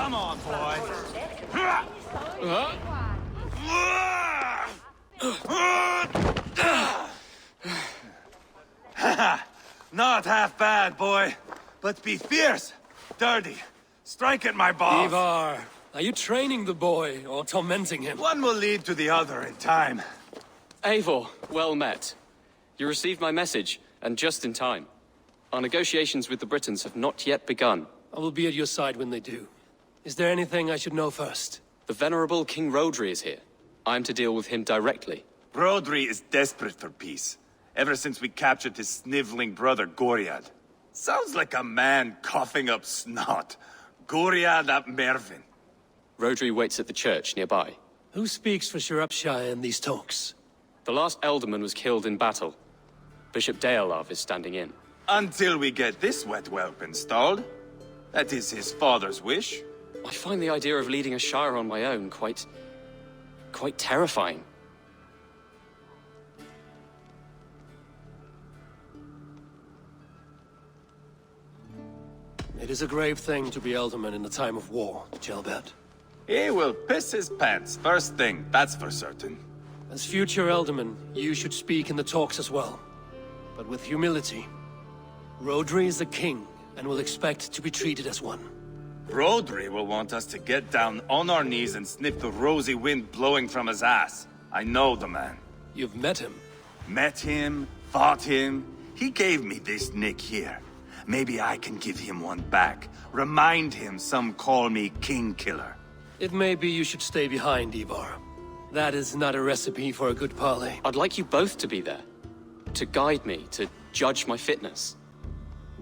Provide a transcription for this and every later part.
Come on, boy. Not half bad, boy. But be fierce, dirty. Strike at my balls. Ivar, are you training the boy or tormenting him? One will lead to the other in time. Eivor, well met. You received my message, and just in time. Our negotiations with the Britons have not yet begun. I will be at your side when they do. Is there anything I should know first? The venerable King Rodri is here. I'm to deal with him directly. Rodri is desperate for peace, ever since we captured his sniveling brother Goriad. Sounds like a man coughing up snot. Goriad ap Mervin. Rodri waits at the church nearby. Who speaks for Shropshire in these talks? The last Elderman was killed in battle. Bishop Deolav is standing in. Until we get this wet whelp installed. That is his father's wish. I find the idea of leading a shire on my own quite terrifying. It is a grave thing to be Elderman in the time of war, Gelbert. He will piss his pants, first thing, that's for certain. As future Elderman, you should speak in the talks as well. But with humility. Rodri is the king, and will expect to be treated as one. Rodri will want us to get down on our knees and sniff the rosy wind blowing from his ass. I know the man. You've met him. Met him, fought him. He gave me this nick here. Maybe I can give him one back. Remind him some call me King Killer. It may be you should stay behind, Ivar. That is not a recipe for a good parley. I'd like you both to be there. To guide me, to judge my fitness.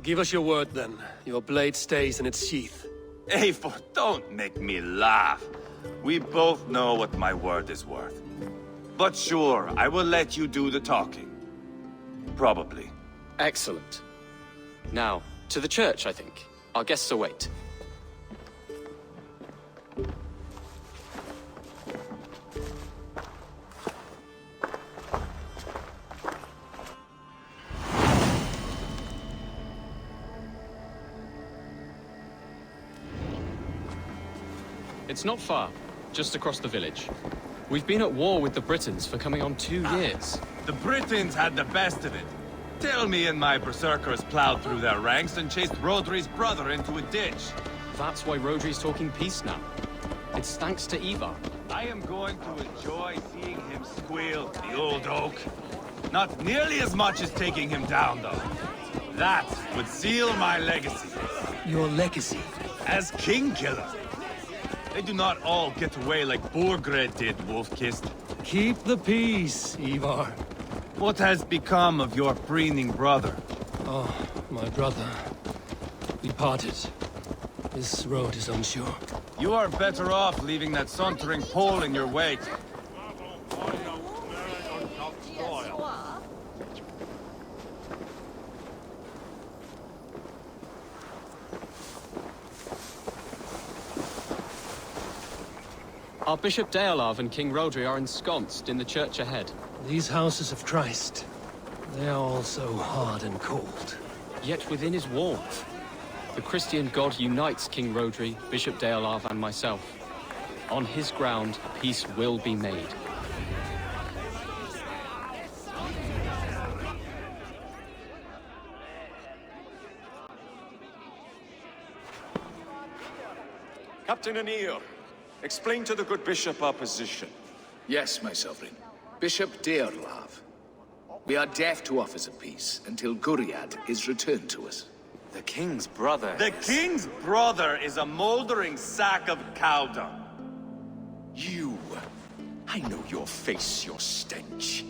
Give us your word, then. Your blade stays in its sheath. Eivor, don't make me laugh. We both know what my word is worth. But sure, I will let you do the talking. Probably. Excellent. Now, to the church, I think. Our guests await. It's not far, just across the village. We've been at war with the Britons for coming on 2 years. The Britons had the best of it. Tell me and my berserkers plowed through their ranks and chased Rodri's brother into a ditch. That's why Rodri's talking peace now. It's thanks to Ivar. I am going to enjoy seeing him squeal, the old oak. Not nearly as much as taking him down, though. That would seal my legacy. Your legacy? As King Killer. They do not all get away like Borgred did, Wolf-Kissed. Keep the peace, Ivar. What has become of your preening brother? Oh, my brother. We parted. This road is unsure. You are better off leaving that sauntering Pole in your wake. Our Bishop Deolav and King Rodri are ensconced in the church ahead. These houses of Christ, they are all so hard and cold. Yet within his warmth, the Christian God unites King Rodri, Bishop Deolav, and myself. On his ground, peace will be made. Captain Anir, explain to the good bishop our position. Yes, my sovereign. Bishop Deolav. We are deaf to offers of peace until Guriad is returned to us. The king's brother The king's brother is a moldering sack of cow dung. You! I know your face, your stench.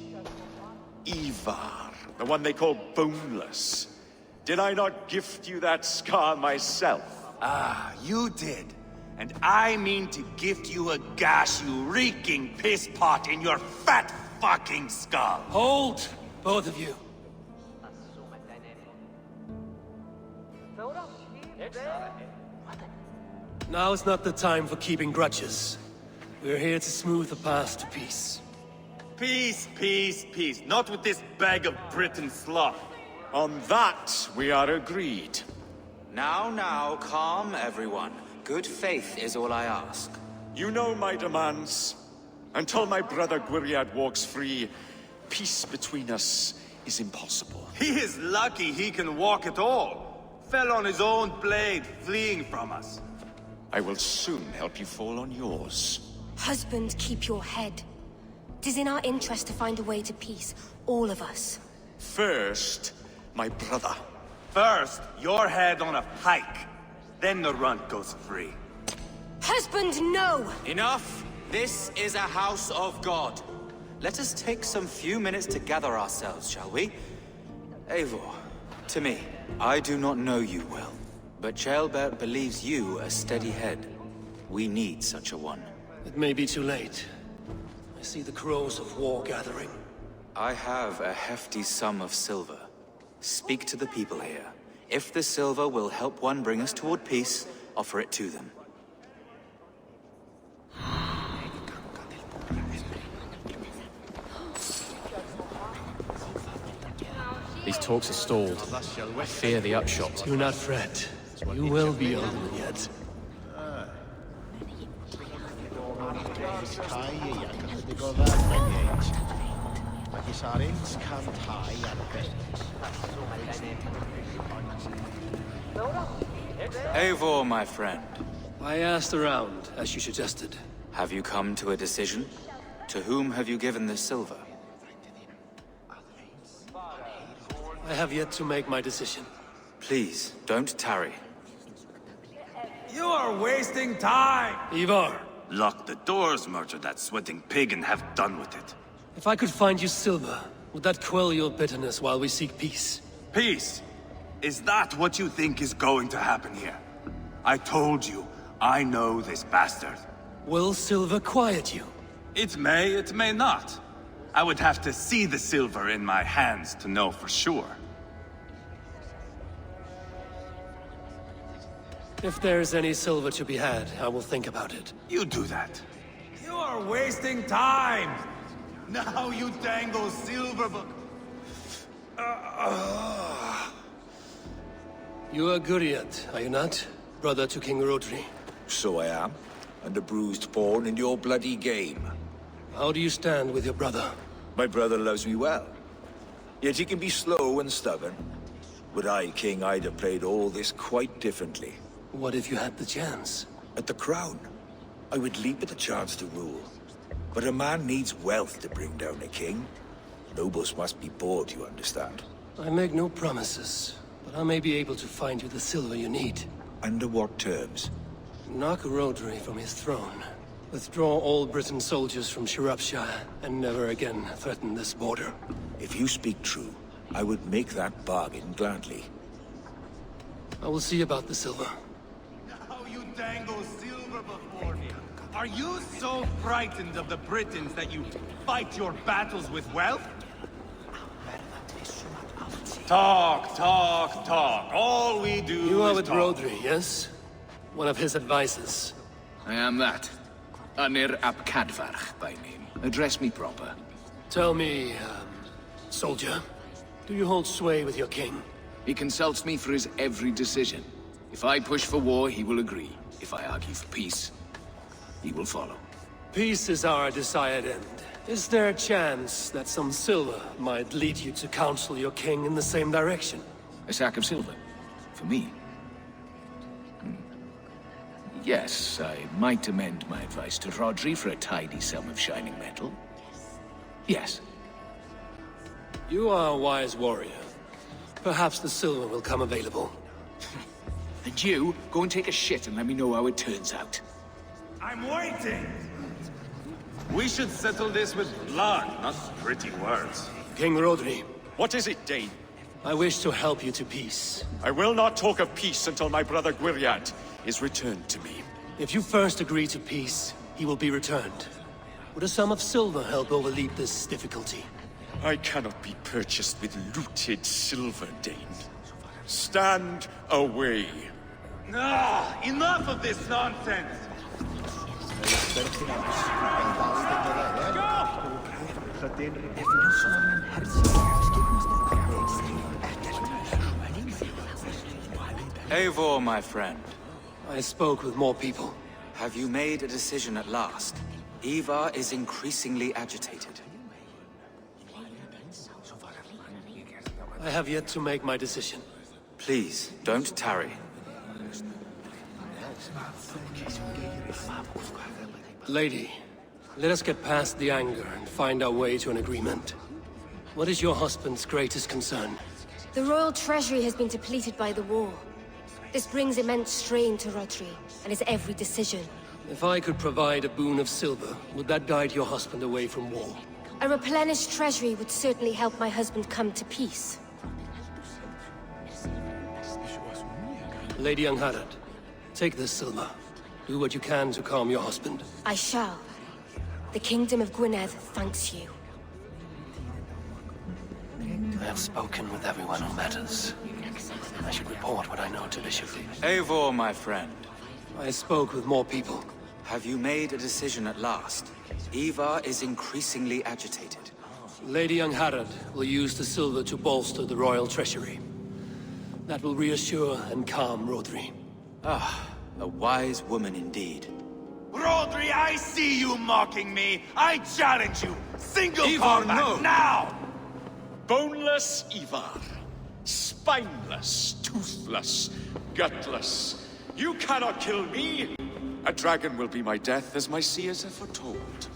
Ivar, the one they call boneless. Did I not gift you that scar myself? Ah, you did. And I mean to gift you a gash, you reeking piss pot in your fat fucking skull. Hold, both of you. Now is not the time for keeping grudges. We're here to smooth the path to peace. Peace, peace, peace. Not with this bag of Britain sloth. On that, we are agreed. Now, calm everyone. Good faith is all I ask. You know my demands. Until my brother Gwriad walks free, peace between us is impossible. He is lucky he can walk at all. Fell on his own blade, fleeing from us. I will soon help you fall on yours. Husband, keep your head. It is in our interest to find a way to peace, all of us. First, my brother. First, your head on a pike. Then the runt goes free. Husband, no! Enough! This is a house of God. Let us take some few minutes to gather ourselves, shall we? Eivor, to me, I do not know you well, but Ceolbert believes you a steady head. We need such a one. It may be too late. I see the crows of war gathering. I have a hefty sum of silver. Speak to the people here. If the silver will help one bring us toward peace, offer it to them. These talks are stalled. I fear the upshot. Do not fret. You will be alderman yet. Eivor, my friend. I asked around, as you suggested. Have you come to a decision? To whom have you given this silver? I have yet to make my decision. Please, don't tarry. You are wasting time! Ivar, Lock the doors, murder that sweating pig, and have done with it. if I could find you silver, would that quell your bitterness while we seek peace? Peace? Is that what you think is going to happen here? I told you, I know this bastard. Will silver quiet you? It may not. I would have to see the silver in my hands to know for sure. If there's any silver to be had, I will think about it. You do that. You are wasting time! Now you dangle silver book. You are Guriat, are you not? Brother to King Rodri. So I am, and a bruised pawn in your bloody game. How do you stand with your brother? My brother loves me well. Yet he can be slow and stubborn. Were I king, I'd have played all this quite differently. What if you had the chance? At the crown, I would leap at the chance to rule. But a man needs wealth to bring down a king. Nobles must be bought, you understand. I make no promises, but I may be able to find you the silver you need. Under what terms? Knock Rodri from his throne. Withdraw all Britain soldiers from Shropshire, and never again threaten this border. If you speak true, I would make that bargain gladly. I will see about the silver. Now you dangle silver before me. Are you so frightened of the Britons that you fight your battles with wealth? Talk, talk, talk. All we do You are is with talk. Rodri, yes? One of his advisors. I am that. Anir ap Cadfarch by name. Address me proper. Tell me, soldier, do you hold sway with your king? He consults me for his every decision. If I push for war, he will agree. If I argue for peace, he will follow. Peace is our desired end. Is there a chance that some silver might lead you to counsel your king in the same direction? A sack of silver? For me? Yes, I might amend my advice to Rodri for a tidy sum of shining metal. Yes. You are a wise warrior. Perhaps the silver will come available. And you, go and take a shit and let me know how it turns out. I'm waiting! We should settle this with blood, not pretty words. King Rodri, What is it, Dane? I wish to help you to peace. I will not talk of peace until my brother Gwriad is returned to me. If you first agree to peace, he will be returned. Would a sum of silver help overleap this difficulty? I cannot be purchased with looted silver, Dane. Stand away. Ah, enough of this nonsense! Eivor, my friend. I spoke with more people. Have you made a decision at last? Ivar is increasingly agitated. I have yet to make my decision. Please, don't tarry. Lady, let us get past the anger and find our way to an agreement. What is your husband's greatest concern? The royal treasury has been depleted by the war. This brings immense strain to Rodri and his every decision. If I could provide a boon of silver, would that guide your husband away from war? A replenished treasury would certainly help my husband come to peace. Lady Angharad, take this silver. Do what you can to calm your husband. I shall. The Kingdom of Gwynedd thanks you. I have spoken with everyone who matters. I should report what I know to Bishop. Eivor, my friend. I spoke with more people. Have you made a decision at last? Ivar is increasingly agitated. Lady Angharad will use the silver to bolster the royal treasury. That will reassure and calm Rodri. Ah, a wise woman indeed. Rodri, I see you mocking me. I challenge you. Single Ivar, combat no. now! Boneless Ivar. Spineless, toothless, gutless. You cannot kill me. A dragon will be my death, as my seers have foretold.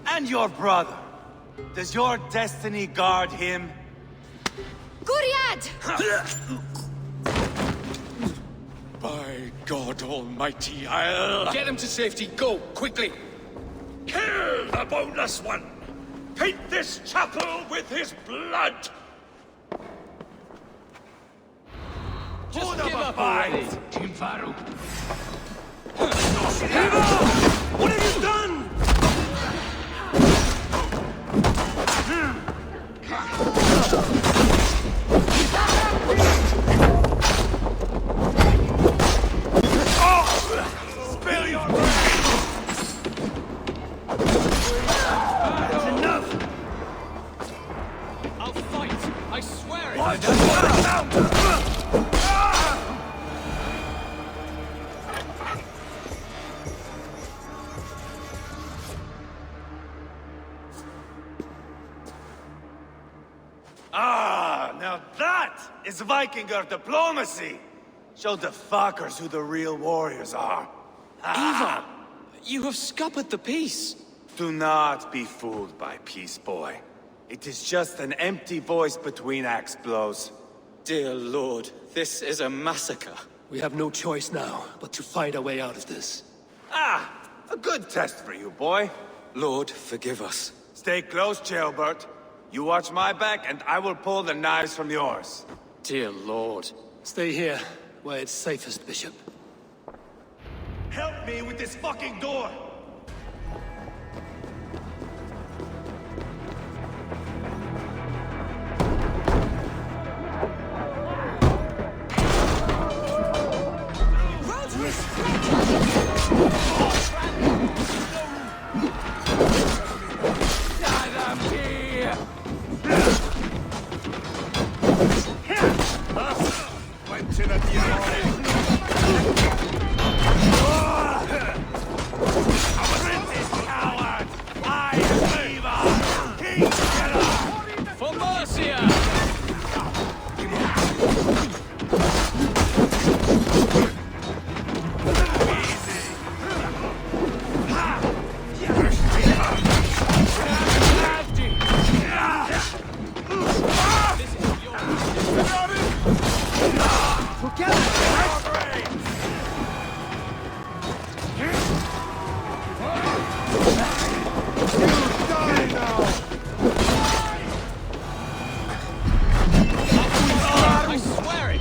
And your brother. Does your destiny guard him? Guriad! By God Almighty, I'll... Get him to safety. Go, quickly. Kill the boneless one! Paint this chapel with his blood! Just give up already! What have you done? Spill your brains! That's enough! I'll fight! I swear it! Ah, now that is Vikinger diplomacy! Show the fuckers who the real warriors are. Ivar! You have scuppered the peace! Do not be fooled by peace, boy. It is just an empty voice between axe blows. Dear Lord, this is a massacre. We have no choice now, but to fight our way out of this. Ah, a good test for you, boy. Lord, forgive us. Stay close, Jailbert. You watch my back, and I will pull the knives from yours. Dear Lord. Stay here, where it's safest, Bishop. Help me with this fucking door! For Mercia! I swear it!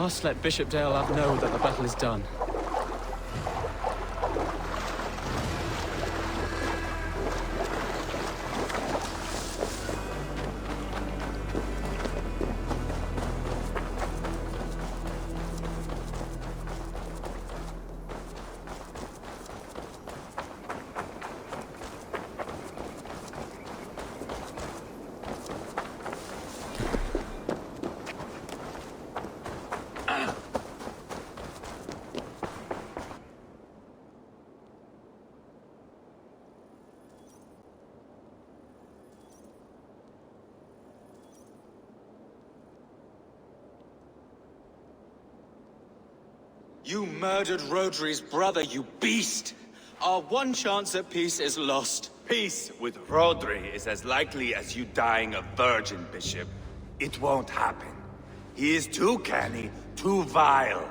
must let Bishop Deolav know that the battle is done. You murdered Rodri's brother, you beast! Our one chance at peace is lost. Peace with Rodri is as likely as you dying a virgin, Bishop. It won't happen. He is too canny, too vile.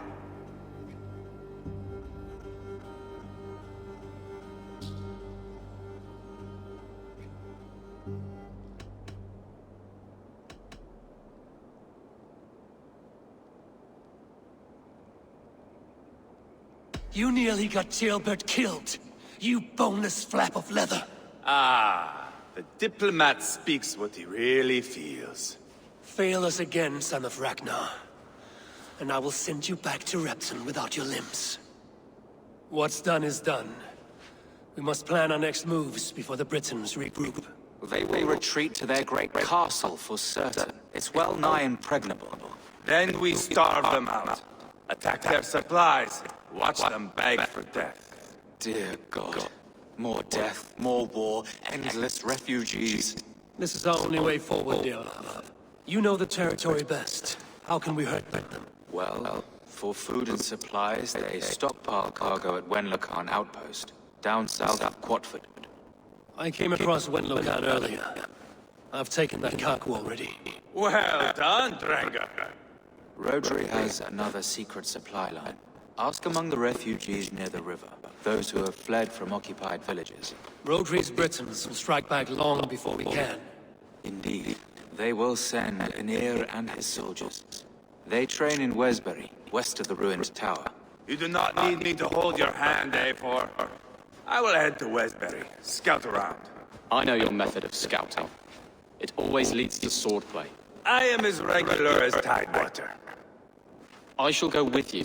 You nearly got Gilbert killed. You boneless flap of leather. Ah, the diplomat speaks what he really feels. Fail us again, son of Ragnar. And I will send you back to Repton without your limbs. What's done is done. We must plan our next moves before the Britons regroup. They will retreat to their great castle for certain. It's well nigh impregnable. Then we starve them out. Attack their supplies. Watch them beg for death. Dear God. More death, more war, endless refugees. This is our only way forward, Deolav. You know the territory best. How can we hurt them? Well, for food and supplies, they stockpile cargo at Wenlocan Outpost, down south of Quatford. I came across Wenlocan earlier. I've taken that cargo already. Well done, Drenga. Rodri has another secret supply line. Ask among the refugees near the river, those who have fled from occupied villages. Rodri's Britons will strike back long before we can. Indeed, they will send Anir and his soldiers. They train in Wesbury, west of the ruined tower. You do not need me to hold your hand, Eivor. I will head to Westbury, scout around. I know your method of scouting. It always leads to swordplay. I am as regular as Tidewater. I shall go with you,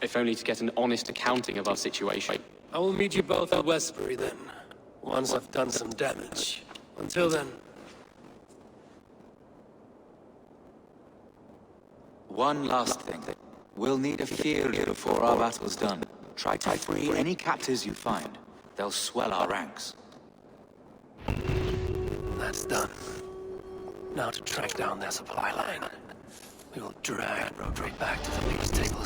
if only to get an honest accounting of our situation. I will meet you both at Westbury then, once I've done some damage. Until then... One last thing. We'll need a field before our battle's done. Try to free any captives you find. They'll swell our ranks. That's done. Now to track down their supply line. We will drag Rodri back to the leader's table.